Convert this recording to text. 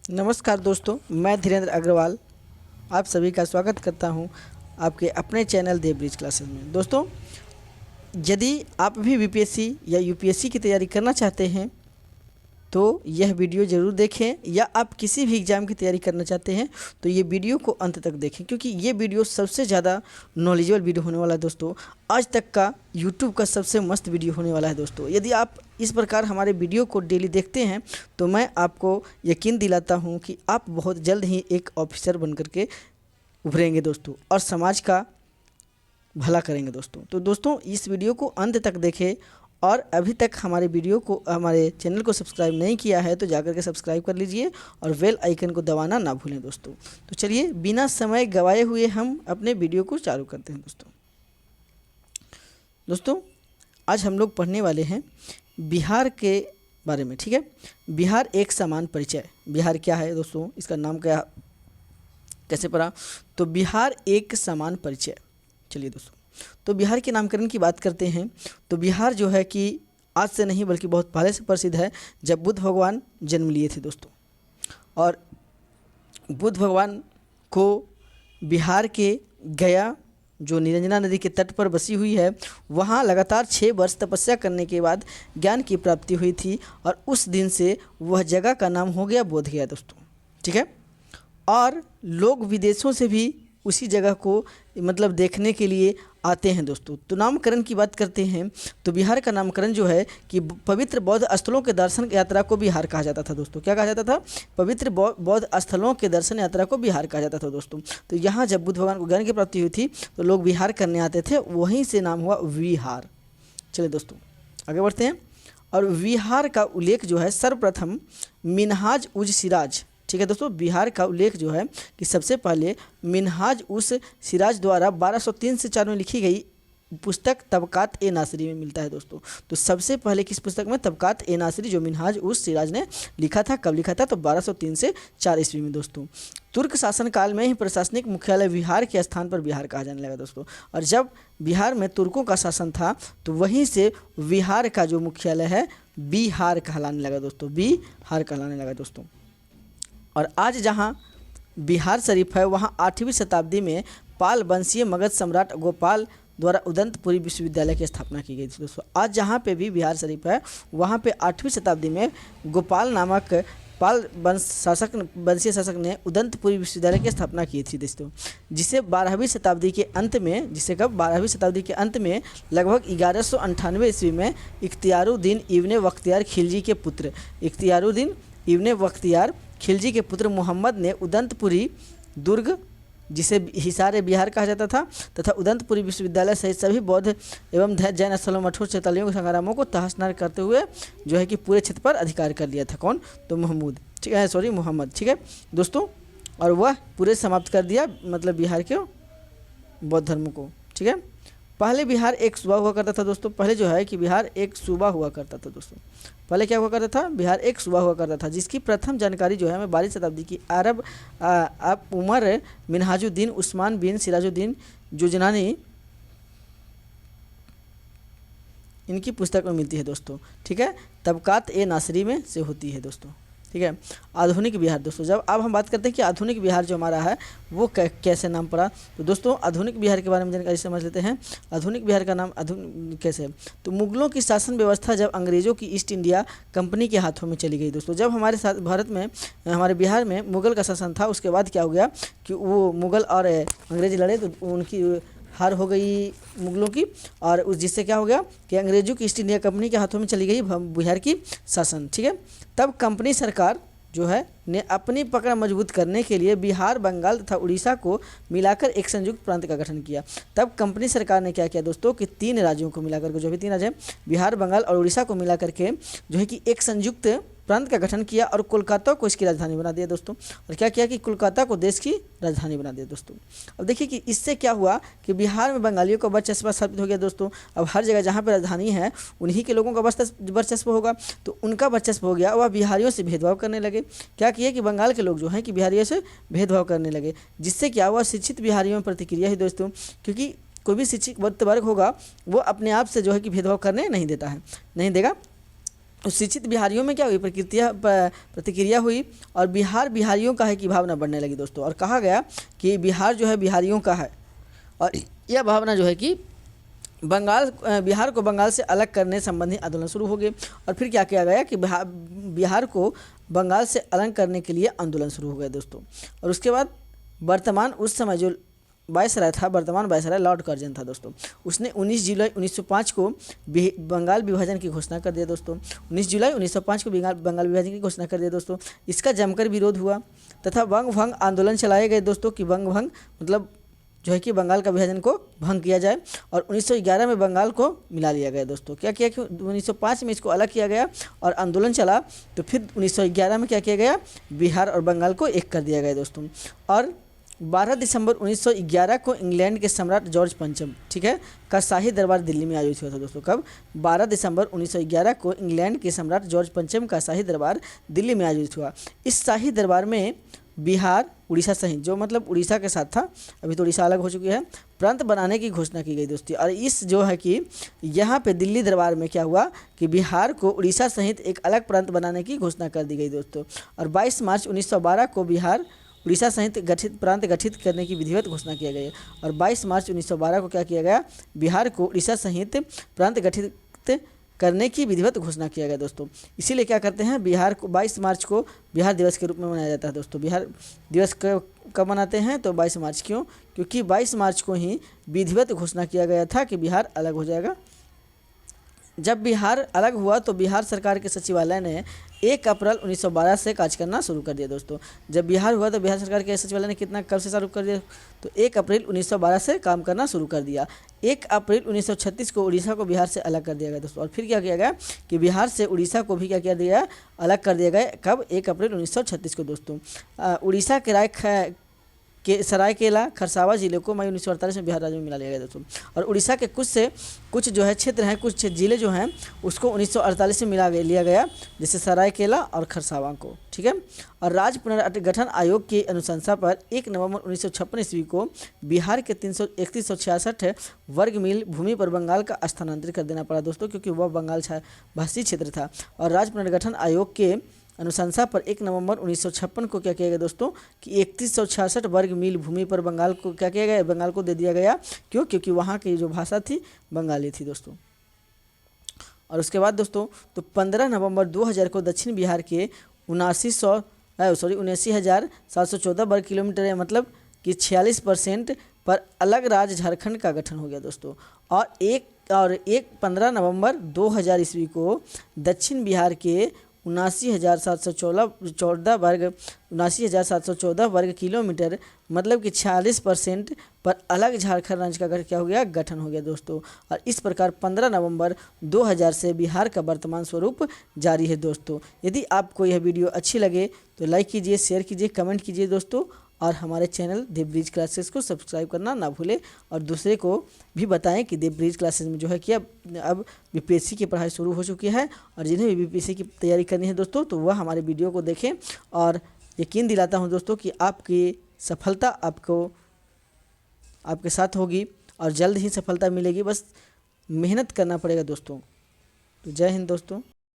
नमस्कार दोस्तों, मैं धीरेन्द्र अग्रवाल आप सभी का स्वागत करता हूं आपके अपने चैनल देव ब्रिज क्लासेस में। दोस्तों, यदि आप भी बीपीएससी या यूपीएससी की तैयारी करना चाहते हैं तो यह वीडियो ज़रूर देखें, या आप किसी भी एग्ज़ाम की तैयारी करना चाहते हैं तो ये वीडियो को अंत तक देखें, क्योंकि ये वीडियो सबसे ज़्यादा नॉलेजेबल वीडियो होने वाला है। दोस्तों, आज तक का यूट्यूब का सबसे मस्त वीडियो होने वाला है। दोस्तों, यदि आप इस प्रकार हमारे वीडियो को डेली देखते हैं तो मैं आपको यकीन दिलाता हूँ कि आप बहुत जल्द ही एक ऑफिसर बन करके उभरेंगे दोस्तों, और समाज का भला करेंगे दोस्तों। तो दोस्तों, इस वीडियो को अंत तक देखें, और अभी तक हमारे चैनल को सब्सक्राइब नहीं किया है तो जाकर के सब्सक्राइब कर लीजिए और बेल आइकन को दबाना ना भूलें दोस्तों। तो चलिए बिना समय गवाए हुए हम अपने वीडियो को चालू करते हैं दोस्तों, आज हम लोग पढ़ने वाले हैं बिहार के बारे में। ठीक है, बिहार एक समान परिचय। बिहार क्या है दोस्तों, इसका नाम क्या, कैसे पढ़ा? तो बिहार एक समान परिचय। चलिए दोस्तों, तो बिहार के नामकरण की बात करते हैं तो बिहार जो है कि आज से नहीं बल्कि बहुत पहले से प्रसिद्ध है, जब बुद्ध भगवान जन्म लिए थे दोस्तों। और बुद्ध भगवान को बिहार के गया, जो निरंजना नदी के तट पर बसी हुई है, वहाँ लगातार 6 वर्ष तपस्या करने के बाद ज्ञान की प्राप्ति हुई थी, और उस दिन से वह जगह का नाम हो गया बोध गया दोस्तों। ठीक है, और लोग विदेशों से भी उसी जगह को मतलब देखने के लिए आते हैं दोस्तों। तो नामकरण की बात करते हैं तो बिहार का नामकरण जो है कि पवित्र बौद्ध स्थलों के दर्शन यात्रा को बिहार कहा जाता था दोस्तों। क्या कहा जाता था? पवित्र बौद्ध स्थलों के दर्शन यात्रा को बिहार कहा जाता था दोस्तों। तो यहाँ जब बुद्ध भगवान को ज्ञान की प्राप्ति हुई थी तो लोग बिहार करने आते थे, वहीं से नाम हुआ विहार। चलिए दोस्तों आगे बढ़ते हैं। और विहार का उल्लेख जो है सर्वप्रथम मिनहाज उज सिराज, ठीक है दोस्तों, बिहार का उल्लेख जो है कि सबसे पहले मिनहाज उस सिराज द्वारा 1203 से 4 में लिखी गई पुस्तक तबकात ए नासरी में मिलता है दोस्तों। तो सबसे पहले किस पुस्तक में? तबकात ए नासरी, जो मिनहाज उस सिराज ने लिखा था। कब लिखा था? तो 1203 से 4 ईस्वी में दोस्तों। तुर्क शासनकाल में ही प्रशासनिक मुख्यालय बिहार के स्थान पर बिहार कहा जाने लगा दोस्तों। और जब बिहार में तुर्कों का शासन था तो वहीं से बिहार का जो मुख्यालय है बिहार कहलाने लगा दोस्तों, बिहार कहलाने लगा दोस्तों। और आज जहाँ बिहार शरीफ है वहाँ 8वीं शताब्दी में पाल वंशीय मगध सम्राट गोपाल द्वारा उदंतपुरी विश्वविद्यालय की स्थापना की गई थी दोस्तों। आज जहाँ पे भी बिहार शरीफ है वहाँ पे 8वीं शताब्दी में गोपाल नामक पाल वंशीय शासक ने उदंतपुरी विश्वविद्यालय की स्थापना की थी दोस्तों, जिसे 12वीं शताब्दी के अंत में, जिसे कब 12वीं शताब्दी के अंत में लगभग 1198 ईस्वी में इख्तियारुद्दीन इब्ने बख्तियार खिलजी के पुत्र इख्तियारुद्दीन इब्ने बख्तियार खिलजी के पुत्र मोहम्मद ने उदंतपुरी दुर्ग, जिसे हिसार बिहार कहा जाता था, तथा उदंतपुरी विश्वविद्यालय सहित सभी बौद्ध एवं जैन स्थलों, मठों, चैतालियों के संग्रामों को तहस-नहस करते हुए जो है कि पूरे क्षेत्र पर अधिकार कर लिया था। कौन? तो मोहम्मद। ठीक है दोस्तों, और वह पूरे समाप्त कर दिया मतलब बिहार के बौद्ध धर्म को। ठीक है, पहले बिहार एक सूबा हुआ करता था दोस्तों। पहले जो है कि बिहार एक सूबा हुआ करता था दोस्तों। पहले क्या हुआ करता था? बिहार एक सूबा हुआ करता था, जिसकी प्रथम जानकारी जो है हमें 12वीं शताब्दी की अरब उमर मिनहाजुद्दीन उस्मान बिन सिराजुद्दीन जुजनानी, इनकी पुस्तक में मिलती है दोस्तों। ठीक है, तबकात ए नासरी में से होती है दोस्तों। ठीक है, आधुनिक बिहार दोस्तों, जब अब हम बात करते हैं कि आधुनिक बिहार जो हमारा है वो कैसे नाम पड़ा, तो दोस्तों आधुनिक बिहार के बारे में जानकारी समझ लेते हैं। आधुनिक बिहार का नाम कैसे? तो मुगलों की शासन व्यवस्था जब अंग्रेज़ों की ईस्ट इंडिया कंपनी के हाथों में चली गई दोस्तों। जब हमारे साथ भारत में, हमारे बिहार में मुगल का शासन था, उसके बाद क्या हो गया कि वो मुगल और अंग्रेज लड़े तो उनकी हार हो गई मुगलों की, और उस जिससे क्या हो गया कि अंग्रेज़ों की ईस्ट इंडिया कंपनी के हाथों में चली गई बिहार की शासन। ठीक है, तब कंपनी सरकार जो है ने अपनी पकड़ मजबूत करने के लिए बिहार, बंगाल तथा उड़ीसा को मिलाकर एक संयुक्त प्रांत का गठन किया। तब कंपनी सरकार ने क्या किया दोस्तों कि 3 राज्यों को मिलाकर के, जो भी 3 राज्य हैं बिहार, बंगाल और उड़ीसा को मिलाकर के जो है कि एक संयुक्त प्रांत का गठन किया, और कोलकाता को इसकी राजधानी बना दिया दोस्तों। और क्या किया कि कोलकाता को देश की राजधानी बना दिया दोस्तों। अब देखिए कि इससे क्या हुआ कि बिहार में बंगालियों का वर्चस्व स्थापित हो गया दोस्तों। अब हर जगह जहाँ पर राजधानी है उन्हीं के लोगों का वर्चस्व होगा, तो उनका वर्चस्व हो गया। वह बिहारियों से भेदभाव करने लगे। क्या किया कि बंगाल के लोग जो हैं कि बिहारियों से भेदभाव करने लगे, जिससे क्या हुआ शिक्षित बिहारियों में प्रतिक्रिया ही दोस्तों, क्योंकि कोई भी शिक्षित वर्ग होगा वो अपने आप से जो है कि भेदभाव करने नहीं देता है, नहीं देगा। तो शिक्षित बिहारियों में क्या हुई, प्रतिक्रिया हुई और बिहारियों का है कि भावना बढ़ने लगी दोस्तों। और कहा गया कि बिहार जो है बिहारियों का है, और यह भावना जो है कि बिहार को बंगाल से अलग करने संबंधी आंदोलन शुरू हो गए। और फिर क्या किया गया कि बिहार को बंगाल से अलग करने के लिए आंदोलन शुरू हो गया दोस्तों। और उसके बाद वर्तमान उस समय जो वायसराय था, वर्तमान वायसराय लॉर्ड कर्जन था दोस्तों, उसने 19 जुलाई 1905 को बंगाल विभाजन की घोषणा कर दिया दोस्तों। 19 जुलाई 1905 को बंगाल विभाजन की घोषणा कर दिया दोस्तों। इसका जमकर विरोध हुआ तथा वंग भंग आंदोलन चलाए गए दोस्तों, कि वंग भंग मतलब जो है कि बंगाल का विभाजन को भंग किया जाए। और 1911 में बंगाल को मिला लिया गया दोस्तों। क्या किया कि 1905 में इसको अलग किया गया और आंदोलन चला, तो फिर 1911 में क्या किया गया, बिहार और बंगाल को एक कर दिया गया दोस्तों। और 12 दिसंबर 1911 को इंग्लैंड के सम्राट जॉर्ज पंचम, ठीक है, का शाही दरबार दिल्ली में आयोजित हुआ था दोस्तों। कब, 12 दिसंबर 1911 को इंग्लैंड के सम्राट जॉर्ज पंचम का शाही दरबार दिल्ली में आयोजित हुआ। इस शाही दरबार में बिहार, उड़ीसा सहित, जो मतलब उड़ीसा के साथ था, अभी तो उड़ीसा अलग हो चुकी है, प्रांत बनाने की घोषणा की गई दोस्तों। और इस जो है कि यहाँ पे दिल्ली दरबार में क्या हुआ कि बिहार को उड़ीसा सहित एक अलग प्रांत बनाने की घोषणा कर दी गई दोस्तों। और 22 मार्च 1912 को बिहार उड़ीसा सहित प्रांत गठित करने की विधिवत घोषणा किया गया। और 22 मार्च 1912 को क्या किया गया, बिहार को उड़ीसा सहित प्रांत गठित करने की विधिवत घोषणा किया गया दोस्तों। इसीलिए क्या करते हैं, बिहार को 22 मार्च को बिहार दिवस के रूप में मनाया जाता है दोस्तों। बिहार दिवस कब मनाते हैं, तो 22 मार्च। क्यों, क्योंकि 22 मार्च को ही विधिवत घोषणा किया गया था कि बिहार अलग हो जाएगा। जब बिहार अलग हुआ तो बिहार सरकार के सचिवालय ने 1 अप्रैल 1912 से कार्य करना शुरू कर दिया दोस्तों। जब बिहार हुआ तो बिहार सरकार के सचिवालय ने कब से शुरू कर दिया, तो 1 अप्रैल 1912 से काम करना शुरू कर दिया। 1 अप्रैल 1936 को उड़ीसा को बिहार से अलग कर दिया गया दोस्तों। और फिर क्या किया गया कि बिहार से उड़ीसा को भी क्या किया गया, अलग कर दिया गया। कब, 1 अप्रैल 1936 को दोस्तों। उड़ीसा के सरायकेला खरसावा जिले को मई 1948 में बिहार राज्य में मिला लिया गया दोस्तों। और उड़ीसा के कुछ जो है क्षेत्र हैं, कुछ जिले जो हैं, उसको 1948 में लिया गया, जैसे सरायकेला और खरसावा को, ठीक है। और राज्य पुनर्गठन आयोग की अनुशंसा पर 1 नवंबर 1956 ईस्वी को बिहार के 3166 वर्ग मील भूमि पर बंगाल का स्थानांतरित कर देना पड़ा दोस्तों, क्योंकि वह बंगाल भाषी क्षेत्र था। और राज्य पुनर्गठन आयोग के अनुशंसा पर 1 नवंबर 1956 को क्या किया गया दोस्तों कि 3166 वर्ग मील भूमि पर बंगाल को क्या किया गया, बंगाल को दे दिया गया। क्यों, क्योंकि वहाँ की जो भाषा थी बंगाली थी दोस्तों। और उसके बाद दोस्तों तो 15 नवंबर 2000 को दक्षिण बिहार के 79,714 वर्ग किलोमीटर है, मतलब कि 46% पर अलग राज्य झारखंड का गठन हो गया दोस्तों। और 15 नवंबर 2000 ईस्वी को दक्षिण बिहार के 79,714 वर्ग किलोमीटर, मतलब कि 46% पर अलग झारखंड राज्य का क्या हो गया, गठन हो गया दोस्तों। और इस प्रकार 15 नवंबर 2000 से बिहार का वर्तमान स्वरूप जारी है दोस्तों। यदि आपको यह वीडियो अच्छी लगे तो लाइक कीजिए, शेयर कीजिए, कमेंट कीजिए दोस्तों। और हमारे चैनल देवब्रिज क्लासेस को सब्सक्राइब करना ना भूलें। और दूसरे को भी बताएं कि देवब्रिज क्लासेस में जो है कि अब बीपीएससी की पढ़ाई शुरू हो चुकी है। और जिन्हें भी बीपीएससी की तैयारी करनी है दोस्तों, तो वह हमारे वीडियो को देखें। और यकीन दिलाता हूं दोस्तों कि आपकी सफलता आपके साथ होगी और जल्द ही सफलता मिलेगी। बस मेहनत करना पड़ेगा दोस्तों। तो जय हिंद दोस्तों।